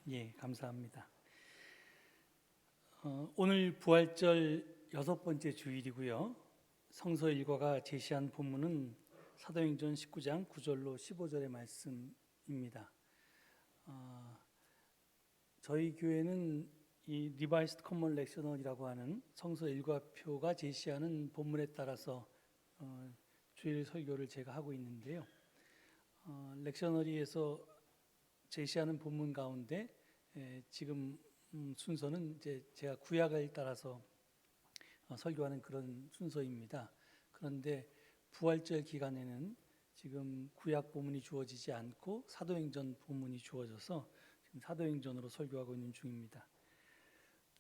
예, 감사합니다. 오늘 부활절 6번째 주일이고요. 성서 일과가 제시한 본문은 사도행전 19장 9절로 15절의 말씀입니다. 저희 교회는 이 리바이스드 커먼 렉셔널이라고 하는 성서 일과표가 제시하는 본문에 따라서 주일 설교를 제가 하고 있는데요. 렉셔너리에서 제시하는 본문 가운데 지금 순서는 이제 제가 구약을 따라서 설교하는 그런 순서입니다. 그런데 부활절 기간에는 지금 구약 본문이 주어지지 않고 사도행전 본문이 주어져서 지금 사도행전으로 설교하고 있는 중입니다.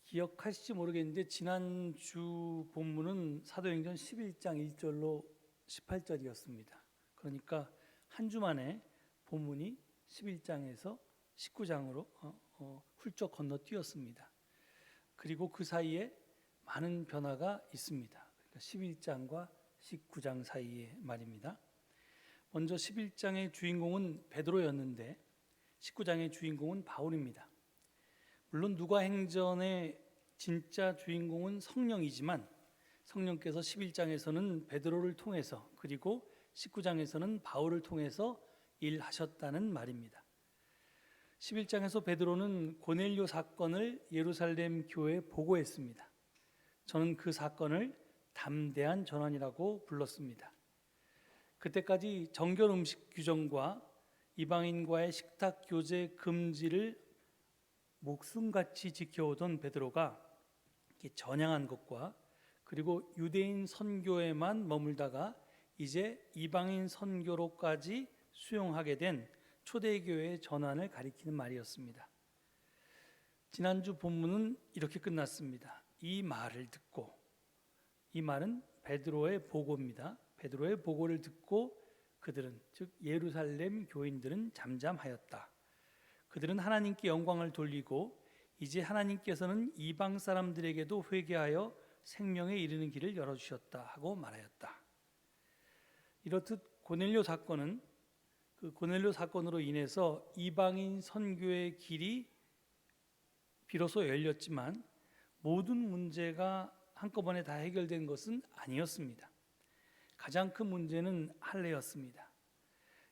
기억하실지 모르겠는데 지난주 본문은 사도행전 11장 1절로 18절이었습니다. 그러니까 한 주 만에 본문이 11장에서 19장으로 훌쩍 건너뛰었습니다. 그리고 그 사이에 많은 변화가 있습니다. 그러니까 11장과 19장 사이에 말입니다. 먼저 11장의 주인공은 베드로였는데 19장의 주인공은 바울입니다. 물론 누가행전의 진짜 주인공은 성령이지만 성령께서 11장에서는 베드로를 통해서 그리고 19장에서는 바울을 통해서 일하셨다는 말입니다. 11장에서 베드로는 고넬료 사건을 예루살렘 교회에 보고했습니다. 저는 그 사건을 담대한 전환이라고 불렀습니다. 그때까지 정결 음식 규정과 이방인과의 식탁 교제 금지를 목숨같이 지켜오던 베드로가 전향한 것과 그리고 유대인 선교에만 머물다가 이제 이방인 선교로까지 수용하게 된 초대교회의 전환을 가리키는 말이었습니다. 지난주 본문은 이렇게 끝났습니다. 이 말을 듣고, 이 말은 베드로의 보고입니다. 베드로의 보고를 듣고 그들은, 즉 예루살렘 교인들은 잠잠하였다. 그들은 하나님께 영광을 돌리고 이제 하나님께서는 이방 사람들에게도 회개하여 생명에 이르는 길을 열어주셨다 하고 말하였다. 이렇듯 고넬료 사건은 그 고넬료 사건으로 인해서 이방인 선교의 길이 비로소 열렸지만 모든 문제가 한꺼번에 다 해결된 것은 아니었습니다. 가장 큰 문제는 할례였습니다.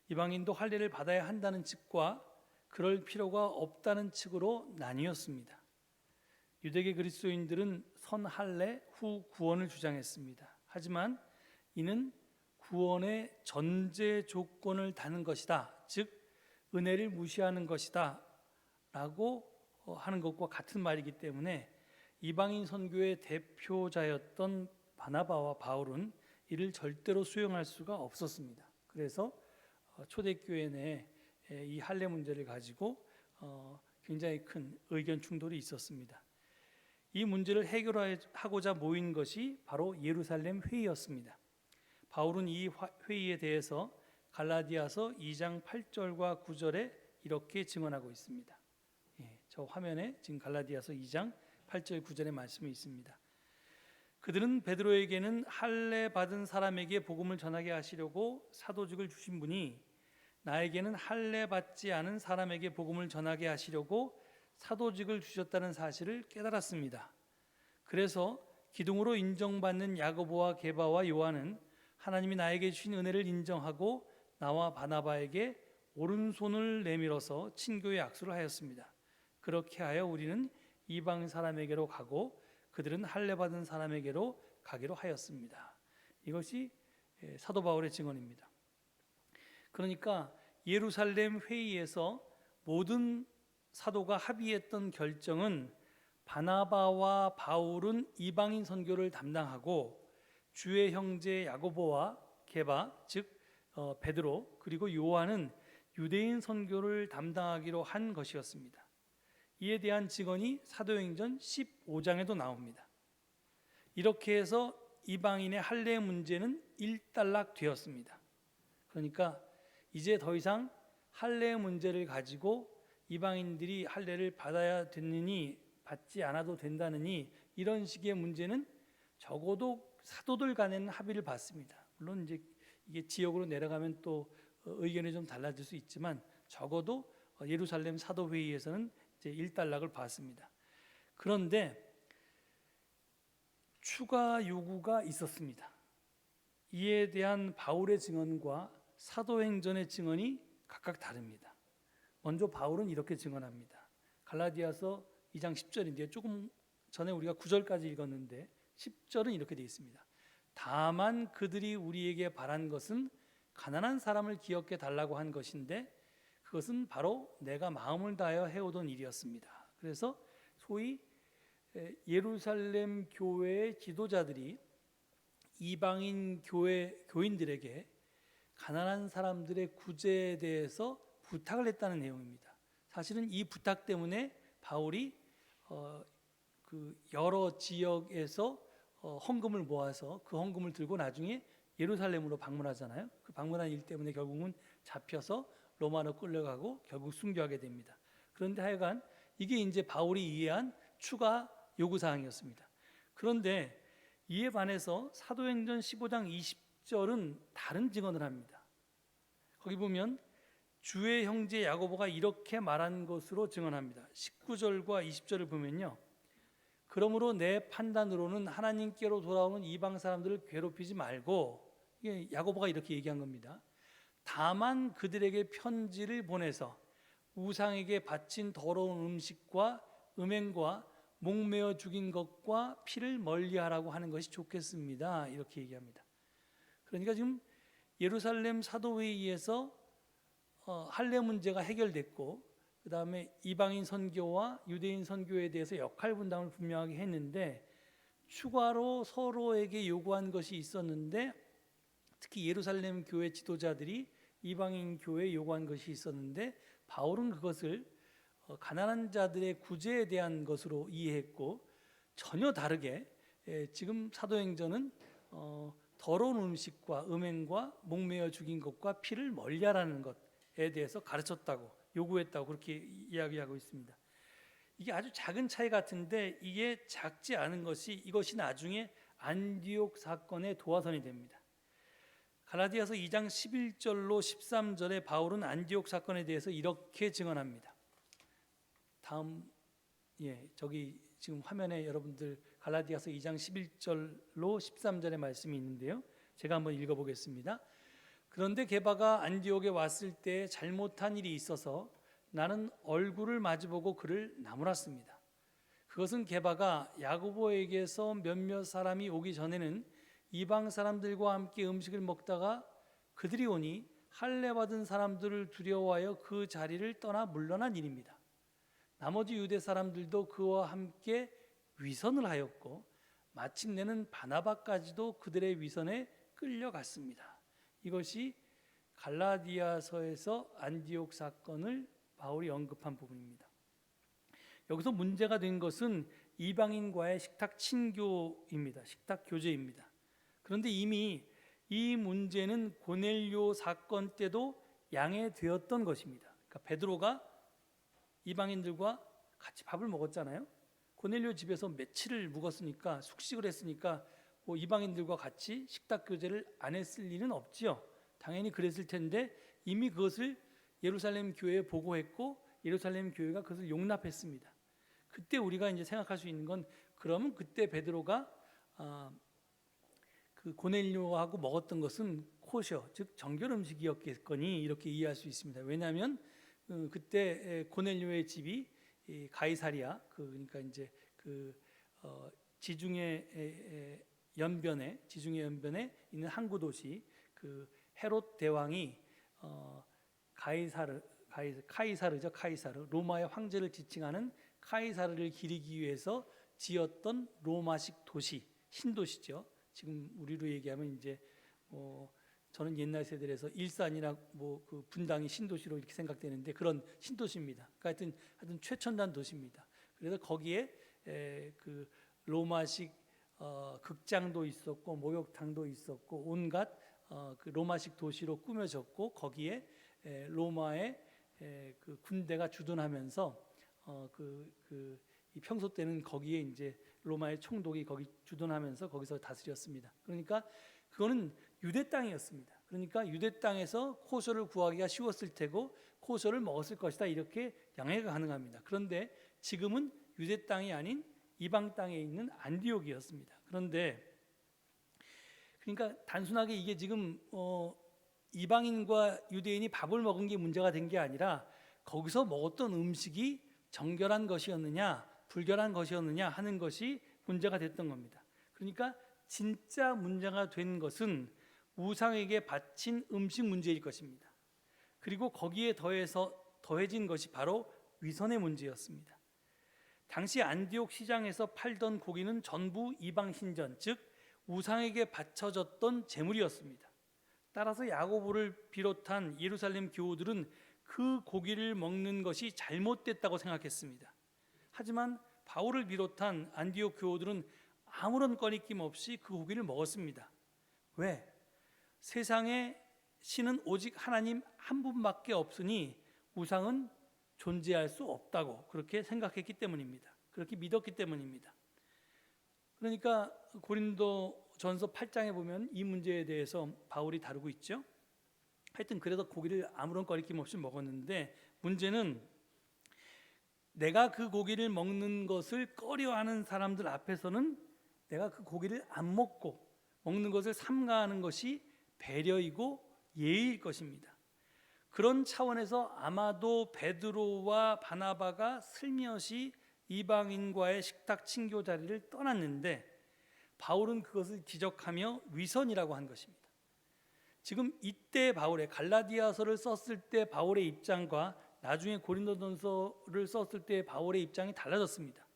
이방인도 할례를 받아야 한다는 측과 그럴 필요가 없다는 측으로 나뉘었습니다. 유대계 그리스도인들은 선 할례 후 구원을 주장했습니다. 하지만 이는 구원의 전제 조건을 다는 것이다. 즉 은혜를 무시하는 것이다 라고 하는 것과 같은 말이기 때문에 이방인 선교의 대표자였던 바나바와 바울은 이를 절대로 수용할 수가 없었습니다. 그래서 초대교회 내에 이 할례 문제를 가지고 굉장히 큰 의견 충돌이 있었습니다. 이 문제를 해결하고자 모인 것이 바로 예루살렘 회의였습니다. 바울은 이 회의에 대해서 갈라디아서 2장 8절과 9절에 이렇게 증언하고 있습니다. 저 화면에 지금 갈라디아서 2장 8절 9절의 말씀이 있습니다. 그들은 베드로에게는 할례 받은 사람에게 복음을 전하게 하시려고 사도직을 주신 분이 나에게는 할례 받지 않은 사람에게 복음을 전하게 하시려고 사도직을 주셨다는 사실을 깨달았습니다. 그래서 기둥으로 인정받는 야고보와 게바와 요한은 하나님이 나에게 주신 은혜를 인정하고 나와 바나바에게 오른손을 내밀어서 친교의 약속을 하였습니다. 그렇게 하여 우리는 이방 사람에게로 가고 그들은 할례 받은 사람에게로 가기로 하였습니다. 이것이 사도 바울의 증언입니다. 그러니까 예루살렘 회의에서 모든 사도가 합의했던 결정은 바나바와 바울은 이방인 선교를 담당하고 주의 형제 야고보와 게바 즉 베드로 그리고 요한은 유대인 선교를 담당하기로 한 것이었습니다. 이에 대한 증언이 사도행전 15장에도 나옵니다. 이렇게 해서 이방인의 할례 문제는 일단락되었습니다. 그러니까 이제 더 이상 할례 문제를 가지고 이방인들이 할례를 받아야 되느니 받지 않아도 된다느니 이런 식의 문제는 적어도 사도들 간에는 합의를 받습니다. 물론 이제 이게 지역으로 내려가면 또 의견이 좀 달라질 수 있지만 적어도 예루살렘 사도회의에서는 이제 일단락을 받습니다. 그런데 추가 요구가 있었습니다. 이에 대한 바울의 증언과 사도행전의 증언이 각각 다릅니다. 먼저 바울은 이렇게 증언합니다. 갈라디아서 2장 10절인데요. 조금 전에 우리가 9절까지 읽었는데 10절은 이렇게 되어 있습니다. 다만 그들이 우리에게 바란 것은 가난한 사람을 기억해 달라고 한 것인데 그것은 바로 내가 마음을 다하여 해오던 일이었습니다. 그래서 소위 예루살렘 교회의 지도자들이 이방인 교인들에게 가난한 사람들의 구제에 대해서 부탁을 했다는 내용입니다. 사실은 이 부탁 때문에 바울이 여러 지역에서 헌금을 모아서 그 헌금을 들고 나중에 예루살렘으로 방문하잖아요. 그 방문한 일 때문에 결국은 잡혀서 로마로 끌려가고 결국 순교하게 됩니다. 그런데 하여간 이게 이제 바울이 이해한 추가 요구사항이었습니다. 그런데 이에 반해서 사도행전 15장 20절은 다른 증언을 합니다. 거기 보면 주의 형제 야고보가 이렇게 말한 것으로 증언합니다. 19절과 20절을 보면요. 그러므로 내 판단으로는 하나님께로 돌아오는 이방 사람들을 괴롭히지 말고, 이게 야고보가 이렇게 얘기한 겁니다. 다만 그들에게 편지를 보내서 우상에게 바친 더러운 음식과 음행과 목매어 죽인 것과 피를 멀리하라고 하는 것이 좋겠습니다. 이렇게 얘기합니다. 그러니까 지금 예루살렘 사도회의에서 할례 문제가 해결됐고 그 다음에 이방인 선교와 유대인 선교에 대해서 역할 분담을 분명하게 했는데 추가로 서로에게 요구한 것이 있었는데 특히 예루살렘 교회 지도자들이 이방인 교회에 요구한 것이 있었는데 바울은 그것을 가난한 자들의 구제에 대한 것으로 이해했고 전혀 다르게 지금 사도행전은 더러운 음식과 음행과 목매어 죽인 것과 피를 멀리하라는 것에 대해서 가르쳤다고 요구했다고 그렇게 이야기하고 있습니다. 이게 아주 작은 차이 같은데 이게 작지 않은 것이 이것이 나중에 안디옥 사건의 도화선이 됩니다. 갈라디아서 2장 11절로 13절에 바울은 안디옥 사건에 대해서 이렇게 증언합니다. 다음 저기 지금 화면에 여러분들 갈라디아서 2장 11절로 13절의 말씀이 있는데요. 제가 한번 읽어보겠습니다. 그런데 게바가 안디옥에 왔을 때 잘못한 일이 있어서 나는 얼굴을 마주보고 그를 나무랐습니다. 그것은 게바가 야고보에게서 몇몇 사람이 오기 전에는 이방 사람들과 함께 음식을 먹다가 그들이 오니 할례 받은 사람들을 두려워하여 그 자리를 떠나 물러난 일입니다. 나머지 유대 사람들도 그와 함께 위선을 하였고 마침내는 바나바까지도 그들의 위선에 끌려갔습니다. 이것이 갈라디아서에서 안디옥 사건을 바울이 언급한 부분입니다. 여기서 문제가 된 것은 이방인과의 식탁 친교입니다. 식탁 교제입니다. 그런데 이미 이 문제는 고넬료 사건 때도 양해되었던 것입니다. 그러니까 베드로가 이방인들과 같이 밥을 먹었잖아요. 고넬료 집에서 며칠을 묵었으니까 숙식을 했으니까 뭐 이방인들과 같이 식탁 교제를 안 했을 리는 없지요. 당연히 그랬을 텐데 이미 그것을 예루살렘 교회에 보고했고 예루살렘 교회가 그것을 용납했습니다. 그때 우리가 이제 생각할 수 있는 건 그러면 그때 베드로가 그 고넬료하고 먹었던 것은 코셔, 즉 정결 음식이었겠거니 이렇게 이해할 수 있습니다. 왜냐하면 그때 고넬료의 집이 가이사리아 그러니까 이제 지중해 연변에 있는 항구 도시 그 헤롯 대왕이 카이사르 로마의 황제를 지칭하는 카이사르를 기리기 위해서 지었던 로마식 도시 신도시죠. 지금 우리로 얘기하면 이제 저는 옛날 세대라서 일산이나 그 분당이 신도시로 이렇게 생각되는데 그런 신도시입니다. 그러니까 하여튼 최첨단 도시입니다. 그래서 거기에 그 로마식 극장도 있었고 목욕탕도 있었고 온갖 그 로마식 도시로 꾸며졌고 거기에 로마의 그 군대가 주둔하면서 이 평소 때는 거기에 이제 로마의 총독이 거기 주둔하면서 거기서 다스렸습니다. 그러니까 그거는 유대 땅이었습니다. 그러니까 유대 땅에서 코소를 구하기가 쉬웠을 테고 코셔를 먹었을 것이다, 이렇게 양해가 가능합니다. 그런데 지금은 유대 땅이 아닌 이방 땅에 있는 안디옥이었습니다. 그런데 그러니까 단순하게 이게 지금 이방인과 유대인이 밥을 먹은 게 문제가 된 게 아니라 거기서 먹었던 음식이 정결한 것이었느냐 불결한 것이었느냐 하는 것이 문제가 됐던 겁니다. 그러니까 진짜 문제가 된 것은 우상에게 바친 음식 문제일 것입니다. 그리고 거기에 더해진 것이 바로 위선의 문제였습니다. 당시 안디옥 시장에서 팔던 고기는 전부 이방 신전, 즉 우상에게 바쳐졌던 제물이었습니다. 따라서 야고보를 비롯한 예루살렘 교우들은 그 고기를 먹는 것이 잘못됐다고 생각했습니다. 하지만 바울을 비롯한 안디옥 교우들은 아무런 꺼리낌 없이 그 고기를 먹었습니다. 왜? 세상에 신은 오직 하나님 한 분밖에 없으니 우상은 존재할 수 없다고 그렇게 생각했기 때문입니다. 그렇게 믿었기 때문입니다. 그러니까 고린도전서 8장에 보면 이 문제에 대해서 바울이 다루고 있죠. 하여튼 그래서 고기를 아무런 꺼리낌 없이 먹었는데, 문제는 내가 그 고기를 먹는 것을 꺼려하는 사람들 앞에서는 내가 그 고기를 안 먹고 먹는 것을 삼가하는 것이 배려이고 예의일 것입니다. 그런 차원에서 아마도 베드로와 바나바가 슬며시 이방인과의 식탁 친교 자리를 떠났는데 바울은 그것을 지적하며 위선이라고 한 것입니다. 지금 이때 바울의 갈라디아서를 썼을 때 바울의 입장과 나중에 고린도전서를 썼을 때 바울의 입장이 달라졌습니다.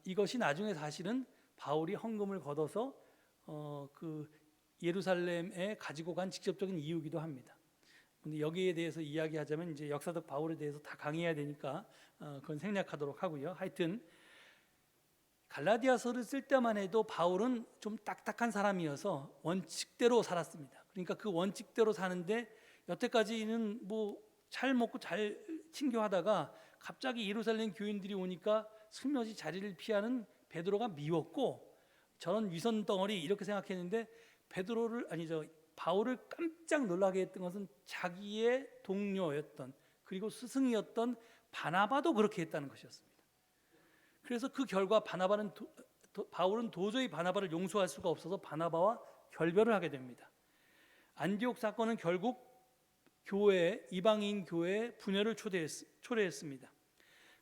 이것이 나중에 사실은 바울이 헌금을 걷어서 그 예루살렘에 가지고 간 직접적인 이유이기도 합니다. 근데 여기에 대해서 이야기하자면 이제 역사적 바울에 대해서 다 강의해야 되니까 그건 생략하도록 하고요. 하여튼 갈라디아서를 쓸 때만 해도 바울은 좀 딱딱한 사람이어서 원칙대로 살았습니다. 그러니까 그 원칙대로 사는데 여태까지는 뭐 잘 먹고 잘 친교하다가 갑자기 예루살렘 교인들이 오니까 슬며시 자리를 피하는 베드로가 미웠고 저런 위선 덩어리 이렇게 생각했는데 바울을 깜짝 놀라게 했던 것은 자기의 동료였던 그리고 스승이었던 바나바도 그렇게 했다는 것이었습니다. 그래서 그 결과 바울은 도저히 바나바를 용서할 수가 없어서 바나바와 결별을 하게 됩니다. 안디옥 사건은 결국 이방인 교회에 분열을 초래했습니다.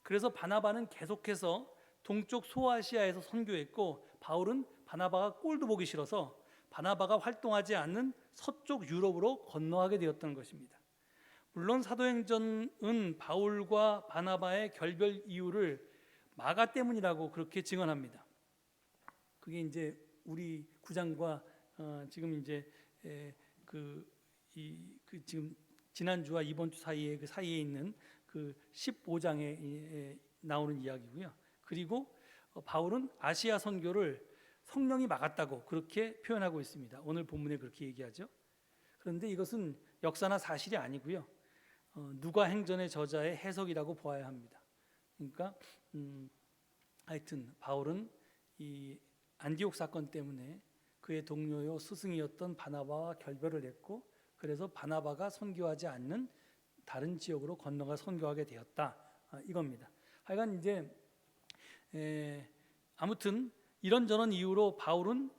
그래서 바나바는 계속해서 동쪽 소아시아에서 선교했고 바울은 바나바가 꼴도 보기 싫어서 바나바가 활동하지 않는 서쪽 유럽으로 건너가게 되었던 것입니다. 물론 사도행전은 바울과 바나바의 결별 이유를 마가 때문이라고 그렇게 증언합니다. 그게 이제 우리 구장과 지금 이제 지금 지난주와 이번 주 사이에 그 사이에 있는 그 15장에 나오는 이야기고요. 그리고 바울은 아시아 선교를 성령이 막았다고 그렇게 표현하고 있습니다. 오늘 본문에 그렇게 얘기하죠. 그런데 이것은 역사나 사실이 아니고요. 누가 행전의 저자의 해석이라고 보아야 합니다. 그러니까 하여튼 바울은 이 안디옥 사건 때문에 그의 동료요 스승이었던 바나바와 결별을 했고 그래서 바나바가 선교하지 않는 다른 지역으로 건너가 선교하게 되었다. 이겁니다. 하여간 이제 아무튼 이런저런 이유로 바울은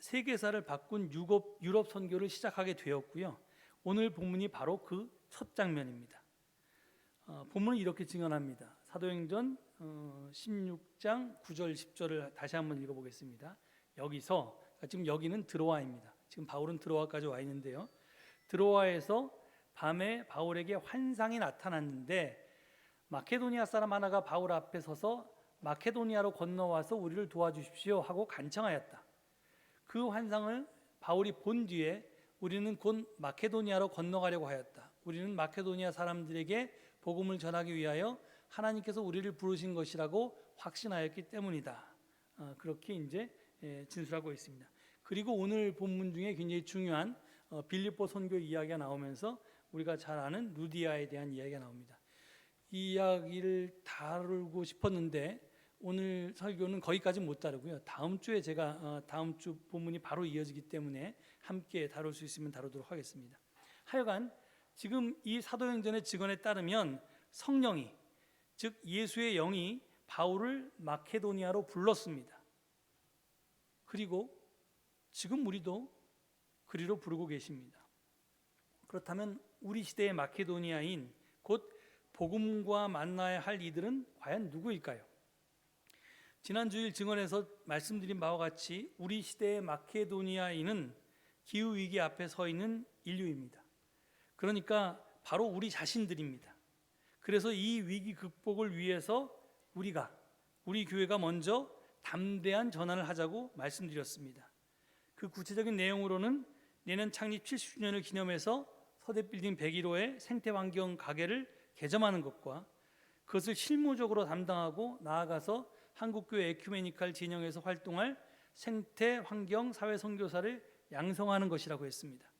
세계사를 바꾼 유럽 선교를 시작하게 되었고요. 오늘 본문이 바로 그 첫 장면입니다. 본문은 이렇게 증언합니다. 사도행전 16장 9절 10절을 다시 한번 읽어보겠습니다. 여기서 지금 여기는 드로아입니다. 지금 바울은 드로아까지 와 있는데요. 드로아에서 밤에 바울에게 환상이 나타났는데 마케도니아 사람 하나가 바울 앞에 서서 마케도니아로 건너와서 우리를 도와주십시오 하고 간청하였다. 그 환상을 바울이 본 뒤에 우리는 곧 마케도니아로 건너가려고 하였다. 우리는 마케도니아 사람들에게 복음을 전하기 위하여 하나님께서 우리를 부르신 것이라고 확신하였기 때문이다. 그렇게 이제 진술하고 있습니다. 그리고 오늘 본문 중에 굉장히 중요한 빌립보 선교 이야기가 나오면서 우리가 잘 아는 루디아에 대한 이야기가 나옵니다. 이 이야기를 다루고 싶었는데 오늘 설교는 거기까지 못 다루고요. 다음 주에 제가 다음 주 본문이 바로 이어지기 때문에 함께 다룰 수 있으면 다루도록 하겠습니다. 하여간 지금 이 사도행전의 증언에 따르면 성령이, 즉 예수의 영이 바울을 마케도니아로 불렀습니다. 그리고 지금 우리도 그리로 부르고 계십니다. 그렇다면 우리 시대의 마케도니아인 곧 복음과 만나야 할 이들은 과연 누구일까요? 지난 주일 증언에서 말씀드린 바와 같이 우리 시대의 마케도니아인은 기후위기 앞에 서 있는 인류입니다. 그러니까 바로 우리 자신들입니다. 그래서 이 위기 극복을 위해서 우리 교회가 먼저 담대한 전환을 하자고 말씀드렸습니다. 그 구체적인 내용으로는 내년 창립 70주년을 기념해서 서대빌딩 101호의 생태환경 가게를 개점하는 것과 그것을 실무적으로 담당하고 나아가서 한국교회 에큐메니칼 진영에서 활동할 생태환경 사회 선교사를 양성하는 것이라고 했습니다.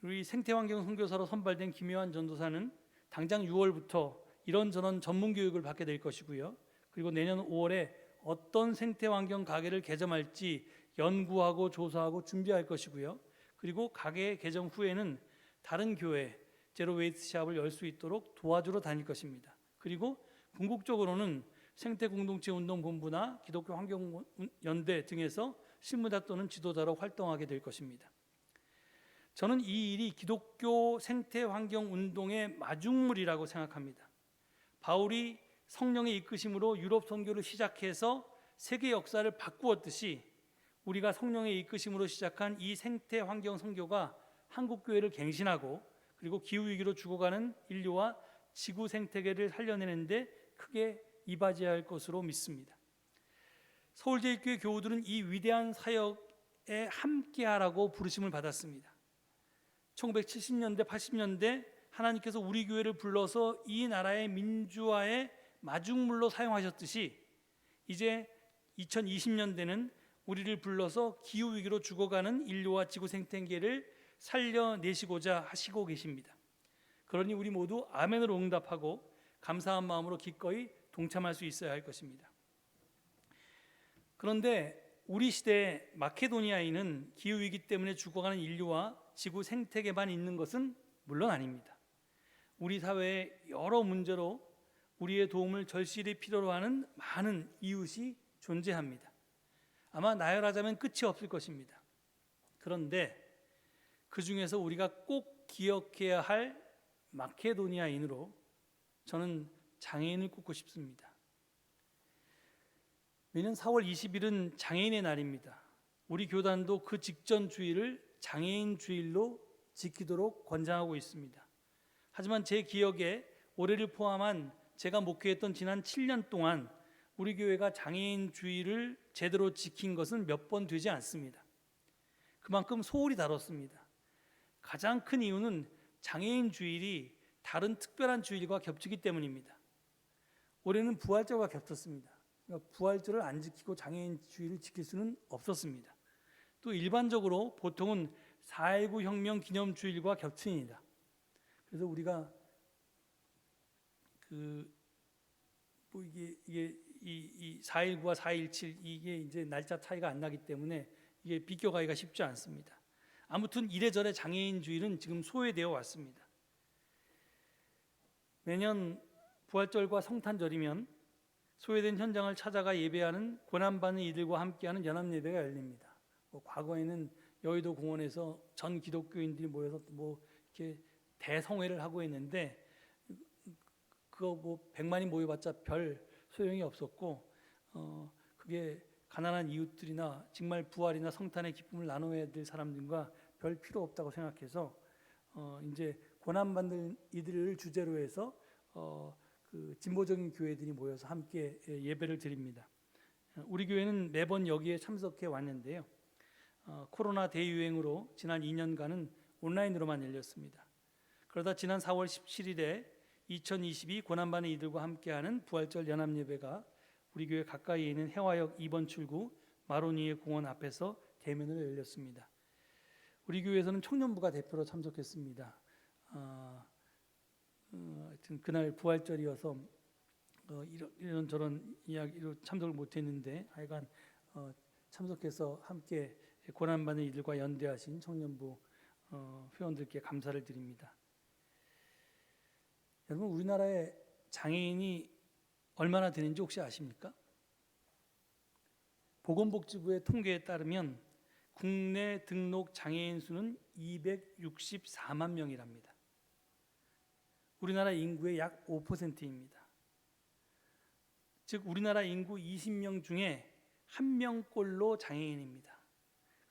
우리 생태환경 선교사로 선발된 김요한 전도사는 당장 6월부터 이런저런 전문 교육을 받게 될 것이고요. 그리고 내년 5월에 어떤 생태환경 가게를 개점할지 연구하고 조사하고 준비할 것이고요. 그리고 가게 개점 후에는 다른 교회 제로웨이스트 샵을 열 수 있도록 도와주러 다닐 것입니다. 그리고 궁극적으로는 생태공동체운동본부나 기독교 환경연대 등에서 실무자 또는 지도자로 활동하게 될 것입니다. 저는 이 일이 기독교 생태환경운동의 마중물이라고 생각합니다. 바울이 성령의 이끄심으로 유럽 선교를 시작해서 세계 역사를 바꾸었듯이 우리가 성령의 이끄심으로 시작한 이 생태환경 선교가 한국교회를 갱신하고 그리고 기후위기로 죽어가는 인류와 지구 생태계를 살려내는데 크게 이바지할 것으로 믿습니다. 서울제일교회 교우들은 이 위대한 사역에 함께하라고 부르심을 받았습니다. 1970년대, 80년대 하나님께서 우리 교회를 불러서 이 나라의 민주화의 마중물로 사용하셨듯이 이제 2020년대는 우리를 불러서 기후위기로 죽어가는 인류와 지구 생태계를 살려내시고자 하시고 계십니다. 그러니 우리 모두 아멘으로 응답하고 감사한 마음으로 기꺼이 동참할 수 있어야 할 것입니다. 그런데 우리 시대의 마케도니아인은 기후위기 때문에 죽어가는 인류와 지구 생태계만 있는 것은 물론 아닙니다. 우리 사회의 여러 문제로 우리의 도움을 절실히 필요로 하는 많은 이웃이 존재합니다. 아마 나열하자면 끝이 없을 것입니다. 그런데 그 중에서 우리가 꼭 기억해야 할 마케도니아인으로 저는 장애인을 꼽고 싶습니다. 매년 4월 20일은 장애인의 날입니다. 우리 교단도 그 직전 주일을 장애인 주일로 지키도록 권장하고 있습니다. 하지만 제 기억에 올해를 포함한 제가 목회했던 지난 7년 동안 우리 교회가 장애인 주일을 제대로 지킨 것은 몇 번 되지 않습니다. 그만큼 소홀히 다뤘습니다. 가장 큰 이유는 장애인 주일이 다른 특별한 주일과 겹치기 때문입니다. 올해는 부활절과 겹쳤습니다. 그러니까 부활절을 안 지키고 장애인 주일을 지킬 수는 없었습니다. 또 일반적으로 보통은 4.19 혁명 기념주일과 겹칩니다. 그래서 우리가 이 4.19와 4.17 이게 이제 날짜 차이가 안 나기 때문에 이게 비껴가기가 쉽지 않습니다. 아무튼 이래저래 장애인 주일은 지금 소외되어 왔습니다. 매년 부활절과 성탄절이면 소외된 현장을 찾아가 예배하는 고난받는 이들과 함께하는 연합예배가 열립니다. 과거에는 여의도 공원에서 전 기독교인들이 모여서 이렇게 대성회를 하고 있는데 그거 100만이 모여봤자 별 소용이 없었고 그게 가난한 이웃들이나 정말 부활이나 성탄의 기쁨을 나눠야 될 사람들과 별 필요 없다고 생각해서 이제 고난받는 이들을 주제로 해서 그 진보적인 교회들이 모여서 함께 예배를 드립니다. 우리 교회는 매번 여기에 참석해 왔는데요. 코로나 대유행으로 지난 2년간은 온라인으로만 열렸습니다. 그러다 지난 4월 17일에 2022 고난받는 이들과 함께하는 부활절 연합예배가 우리 교회 가까이에 있는 해화역 2번 출구 마로니에 공원 앞에서 대면으로 열렸습니다. 우리 교회에서는 청년부가 대표로 참석했습니다. 하여튼 그날 부활절이어서 이런저런 이야기로 참석을 못했는데 하여간 참석해서 함께 고난받는 이들과 연대하신 청년부 회원들께 감사를 드립니다. 여러분, 우리나라에 장애인이 얼마나 되는지 혹시 아십니까? 보건복지부의 통계에 따르면 국내 등록 장애인 수는 264만 명이랍니다. 우리나라 인구의 약 5%입니다. 즉 우리나라 인구 20명 중에 1명꼴로 장애인입니다.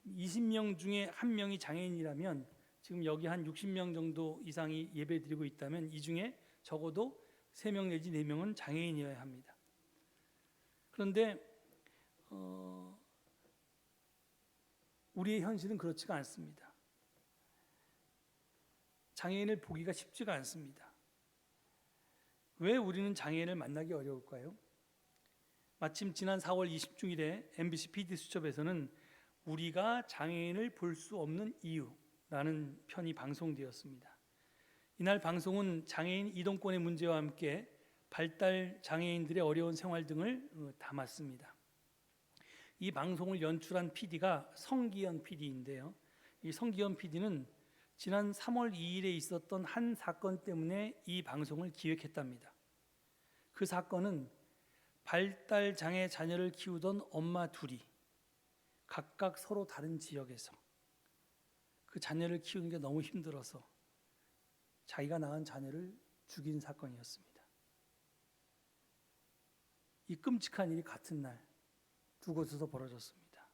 20명 중에 1명이 장애인이라면 지금 여기 한 60명 정도 이상이 예배드리고 있다면 이 중에 적어도 3명 내지 4명은 장애인이어야 합니다. 그런데 우리의 현실은 그렇지가 않습니다. 장애인을 보기가 쉽지가 않습니다. 왜 우리는 장애인을 만나기 어려울까요? 마침 지난 4월 20주일에 MBC PD수첩에서는 우리가 장애인을 볼 수 없는 이유라는 편이 방송되었습니다. 이날 방송은 장애인 이동권의 문제와 함께 발달 장애인들의 어려운 생활 등을 담았습니다. 이 방송을 연출한 PD가 성기현 PD인데요. 이 성기현 PD는 지난 3월 2일에 있었던 한 사건 때문에 이 방송을 기획했답니다. 그 사건은 발달 장애 자녀를 키우던 엄마 둘이 각각 서로 다른 지역에서 그 자녀를 키우는 게 너무 힘들어서 자기가 낳은 자녀를 죽인 사건이었습니다. 이 끔찍한 일이 같은 날 두 곳에서 벌어졌습니다.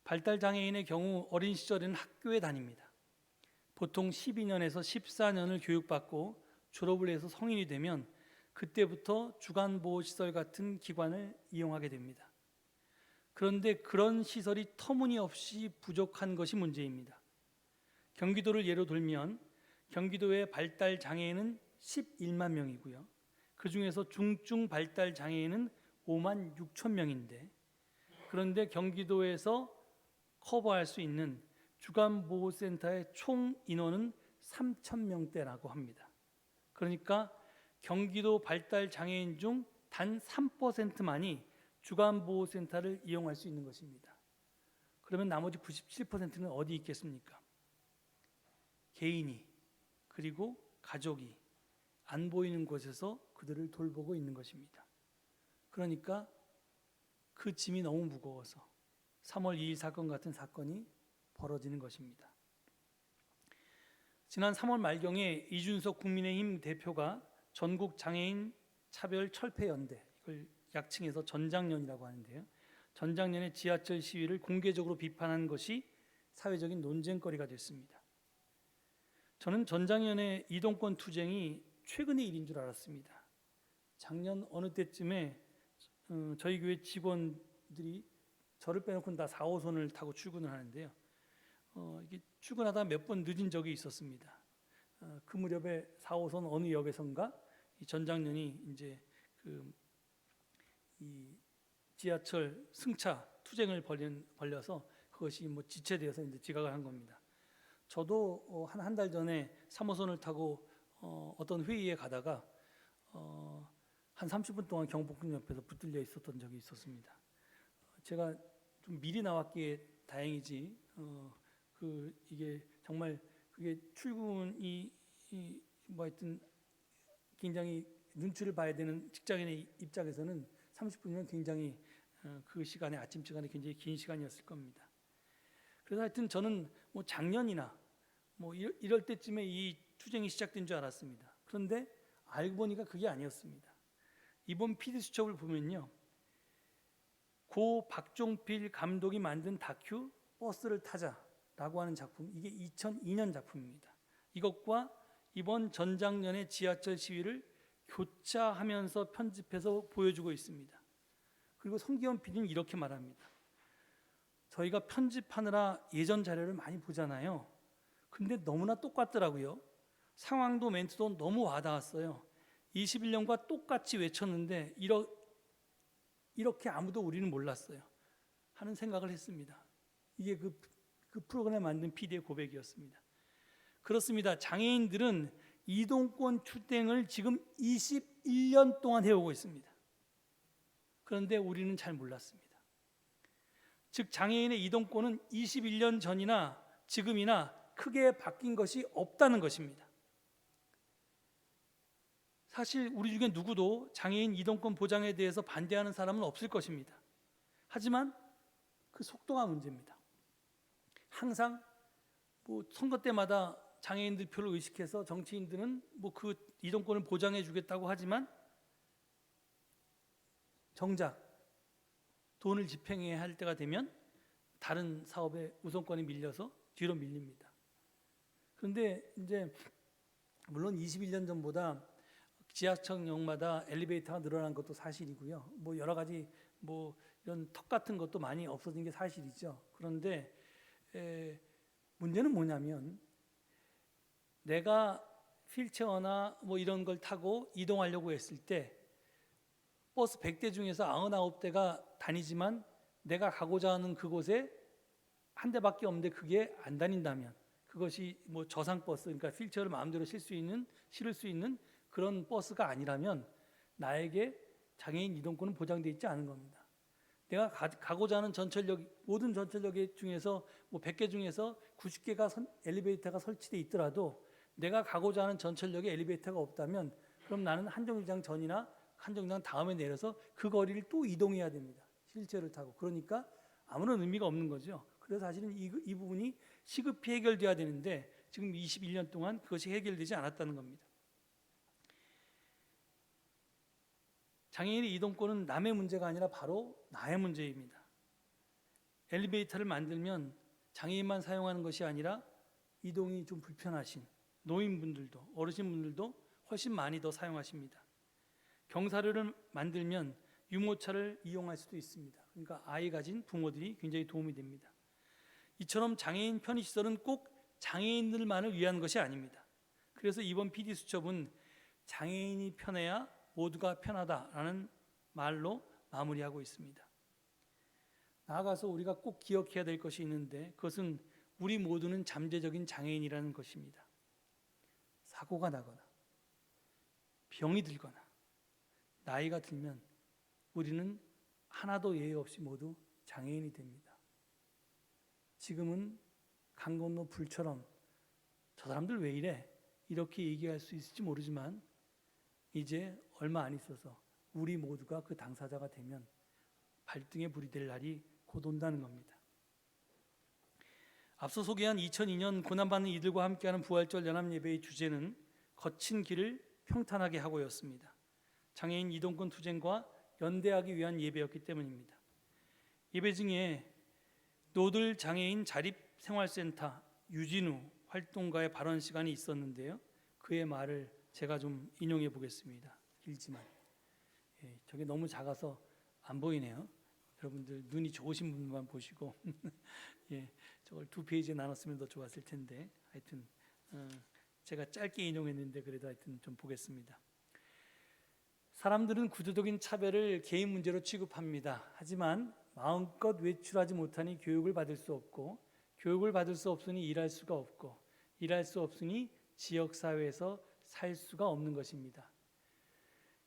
발달 장애인의 경우 어린 시절에는 학교에 다닙니다. 보통 12년에서 14년을 교육받고 졸업을 해서 성인이 되면 그때부터 주간보호시설 같은 기관을 이용하게 됩니다. 그런데 그런 시설이 터무니없이 부족한 것이 문제입니다. 경기도를 예로 들면 경기도의 발달 장애인은 11만 명이고요. 그 중에서 중증 발달 장애인은 5만 6천 명인데 그런데 경기도에서 커버할 수 있는 주간보호센터의 총 인원은 3천 명대라고 합니다. 그러니까 경기도 발달 장애인 중 단 3%만이 주간보호센터를 이용할 수 있는 것입니다. 그러면 나머지 97%는 어디 있겠습니까? 개인이 그리고 가족이 안 보이는 곳에서 그들을 돌보고 있는 것입니다. 그러니까 그 짐이 너무 무거워서 3월 2일 사건 같은 사건이 벌어지는 것입니다. 지난 3월 말경에 이준석 국민의힘 대표가 전국 장애인 차별 철폐 연대, 이걸 약칭해서 전장년이라고 하는데요. 전장년의 지하철 시위를 공개적으로 비판한 것이 사회적인 논쟁거리가 됐습니다. 저는 전장년의 이동권 투쟁이 최근의 일인 줄 알았습니다. 작년 어느 때쯤에 저희 교회 직원들이 저를 빼놓고는 다 4호선을 타고 출근을 하는데요. 이게 출근하다 몇 번 늦은 적이 있었습니다. 그 무렵에 4호선 어느 역에선가 이 전장년이 이제 이 지하철 승차 투쟁을 벌려서 그것이 뭐 지체되어서 이제 지각을 한 겁니다. 저도 한 달 전에 3호선을 타고 어떤 회의에 가다가 한 30분 동안 경복궁 옆에서 붙들려 있었던 적이 있었습니다. 제가 좀 미리 나왔기에 다행이지. 이게 정말 그게 출근이 뭐 하여튼 굉장히 눈치를 봐야 되는 직장인의 입장에서는 30분이면 굉장히 그 시간에 아침 시간에 굉장히 긴 시간이었을 겁니다. 그래서 하여튼 저는 뭐 작년이나 뭐 이럴 때쯤에 이 투쟁이 시작된 줄 알았습니다. 그런데 알고 보니까 그게 아니었습니다. 이번 PD수첩을 보면요, 고 박종필 감독이 만든 다큐 버스를 타자라고 하는 작품, 이게 2002년 작품입니다. 이것과 이번 전장년의 지하철 시위를 교차하면서 편집해서 보여주고 있습니다. 그리고 성기현 PD는 이렇게 말합니다. 저희가 편집하느라 예전 자료를 많이 보잖아요. 근데 너무나 똑같더라고요. 상황도 멘트도 너무 와닿았어요. 21년과 똑같이 외쳤는데 이렇게 아무도 우리는 몰랐어요 하는 생각을 했습니다. 이게 그 프로그램 만든 PD의 고백이었습니다. 그렇습니다. 장애인들은 이동권 투쟁을 지금 21년 동안 해오고 있습니다. 그런데 우리는 잘 몰랐습니다. 즉 장애인의 이동권은 21년 전이나 지금이나 크게 바뀐 것이 없다는 것입니다. 사실 우리 중에 누구도 장애인 이동권 보장에 대해서 반대하는 사람은 없을 것입니다. 하지만 그 속도가 문제입니다. 항상 선거 때마다 장애인들 표를 의식해서 정치인들은 그 이동권을 보장해 주겠다고 하지만 정작 돈을 집행해야 할 때가 되면 다른 사업에 우선권이 밀려서 뒤로 밀립니다. 그런데 이제 물론 21년 전보다 지하철역마다 엘리베이터가 늘어난 것도 사실이고요. 여러 가지 이런 턱 같은 것도 많이 없어진 게 사실이죠. 그런데 문제는 뭐냐면 내가 휠체어나 이런 걸 타고 이동하려고 했을 때 버스 100대 중에서 99대가 다니지만 내가 가고자 하는 그곳에 한 대밖에 없는데 그게 안 다닌다면 그것이 저상버스, 그러니까 휠체어를 마음대로 실을 수 있는 그런 버스가 아니라면 나에게 장애인 이동권은 보장되어 있지 않은 겁니다. 내가 가고자 하는 모든 전철역 중에서 100개 중에서 90개가 엘리베이터가 설치되어 있더라도 내가 가고자 하는 전철역에 엘리베이터가 없다면 그럼 나는 한정류장 전이나 한정류장 다음에 내려서 그 거리를 또 이동해야 됩니다. 휠체어를 타고. 그러니까 아무런 의미가 없는 거죠. 그래서 사실은 이 부분이 시급히 해결돼야 되는데 지금 21년 동안 그것이 해결되지 않았다는 겁니다. 장애인의 이동권은 남의 문제가 아니라 바로 나의 문제입니다. 엘리베이터를 만들면 장애인만 사용하는 것이 아니라 이동이 좀 불편하신 노인분들도 어르신분들도 훨씬 많이 더 사용하십니다. 경사로를 만들면 유모차를 이용할 수도 있습니다. 그러니까 아이 가진 부모들이 굉장히 도움이 됩니다. 이처럼 장애인 편의시설은 꼭 장애인들만을 위한 것이 아닙니다. 그래서 이번 PD수첩은 장애인이 편해야 모두가 편하다라는 말로 마무리하고 있습니다. 나아가서 우리가 꼭 기억해야 될 것이 있는데 그것은 우리 모두는 잠재적인 장애인이라는 것입니다. 사고가 나거나 병이 들거나 나이가 들면 우리는 하나도 예외 없이 모두 장애인이 됩니다. 지금은 강 건너 불처럼 저 사람들 왜 이래? 이렇게 얘기할 수 있을지 모르지만 이제 얼마 안 있어서 우리 모두가 그 당사자가 되면 발등에 불이 될 날이 곧 온다는 겁니다. 앞서 소개한 2002년 고난받는 이들과 함께하는 부활절 연합예배의 주제는 거친 길을 평탄하게 하고였습니다. 장애인 이동권 투쟁과 연대하기 위한 예배였기 때문입니다. 예배 중에 노들 장애인 자립생활센터 유진우 활동가의 발언 시간이 있었는데요. 그의 말을 제가 좀 인용해 보겠습니다. 길지만 저게 너무 작아서 안 보이네요. 여러분들 눈이 좋으신 분만 보시고 저걸 2페이지에 나눴으면 더 좋았을 텐데 하여튼 제가 짧게 인용했는데 그래도 하여튼 좀 보겠습니다. 사람들은 구조적인 차별을 개인 문제로 취급합니다. 하지만 마음껏 외출하지 못하니 교육을 받을 수 없고 교육을 받을 수 없으니 일할 수가 없고 일할 수 없으니 지역사회에서 살 수가 없는 것입니다.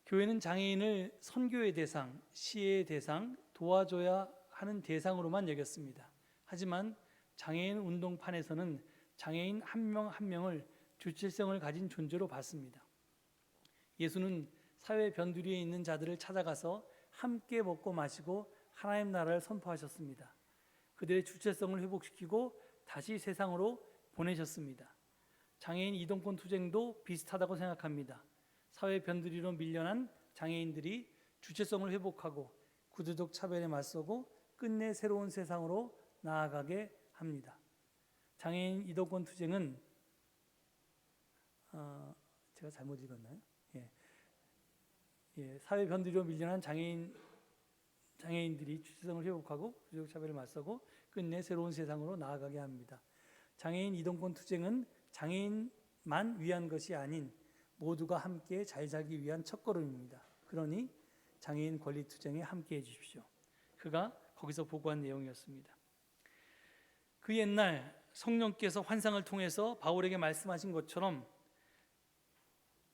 교회는 장애인을 선교의 대상, 시혜의 대상, 도와줘야 하는 대상으로만 여겼습니다. 하지만 장애인 운동판에서는 장애인 한 명 한 명을 주체성을 가진 존재로 봤습니다. 예수는 사회 변두리에 있는 자들을 찾아가서 함께 먹고 마시고 하나님 나라를 선포하셨습니다. 그들의 주체성을 회복시키고 다시 세상으로 보내셨습니다. 장애인 이동권 투쟁도 비슷하다고 생각합니다. 사회 변두리로 밀려난 장애인들이 주체성을 회복하고 구조적 차별에 맞서고 끝내 새로운 세상으로 나아가게 합니다. 장애인 이동권 투쟁은 제가 잘못 읽었나요? 사회 변두리로 밀려난 장애인들이 주체성을 회복하고 구조적 차별에 맞서고 끝내 새로운 세상으로 나아가게 합니다. 장애인 이동권 투쟁은 장애인만 위한 것이 아닌 모두가 함께 잘 살기 위한 첫걸음입니다. 그러니 장애인 권리 투쟁에 함께해 주십시오. 그가 거기서 보고한 내용이었습니다. 그 옛날 성령께서 환상을 통해서 바울에게 말씀하신 것처럼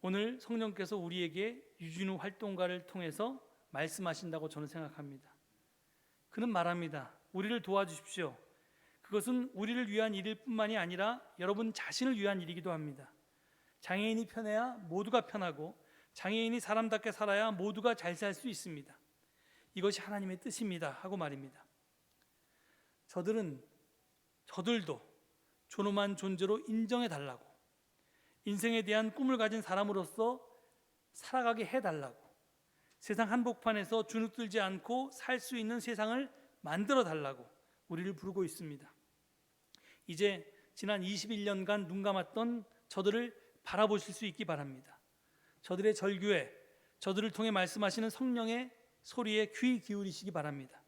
오늘 성령께서 우리에게 유진우 활동가를 통해서 말씀하신다고 저는 생각합니다. 그는 말합니다. 우리를 도와주십시오. 그것은 우리를 위한 일일 뿐만이 아니라 여러분 자신을 위한 일이기도 합니다. 장애인이 편해야 모두가 편하고 장애인이 사람답게 살아야 모두가 잘 살 수 있습니다. 이것이 하나님의 뜻입니다 하고 말입니다. 저들도 존엄한 존재로 인정해 달라고, 인생에 대한 꿈을 가진 사람으로서 살아가게 해달라고, 세상 한복판에서 주눅들지 않고 살 수 있는 세상을 만들어 달라고 우리를 부르고 있습니다. 이제 지난 21년간 눈 감았던 저들을 바라보실 수 있기 바랍니다. 저들의 절규에, 저들을 통해 말씀하시는 성령의 소리에 귀 기울이시기 바랍니다.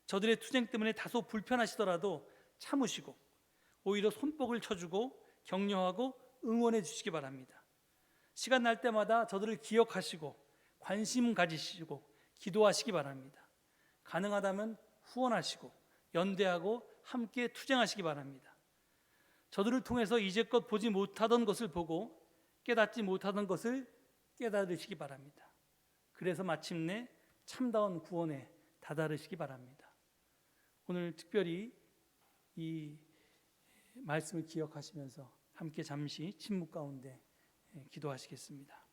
저들의 투쟁 때문에 다소 불편하시더라도 참으시고 오히려 손뼉을 쳐주고 격려하고 응원해 주시기 바랍니다. 시간 날 때마다 저들을 기억하시고 관심 가지시고 기도하시기 바랍니다. 가능하다면 후원하시고 연대하고 함께 투쟁하시기 바랍니다. 저들을 통해서 이제껏 보지 못하던 것을 보고 깨닫지 못하던 것을 깨달으시기 바랍니다. 그래서 마침내 참다운 구원에 다다르시기 바랍니다. 오늘 특별히 이 말씀을 기억하시면서 함께 잠시 침묵 가운데 기도하시겠습니다.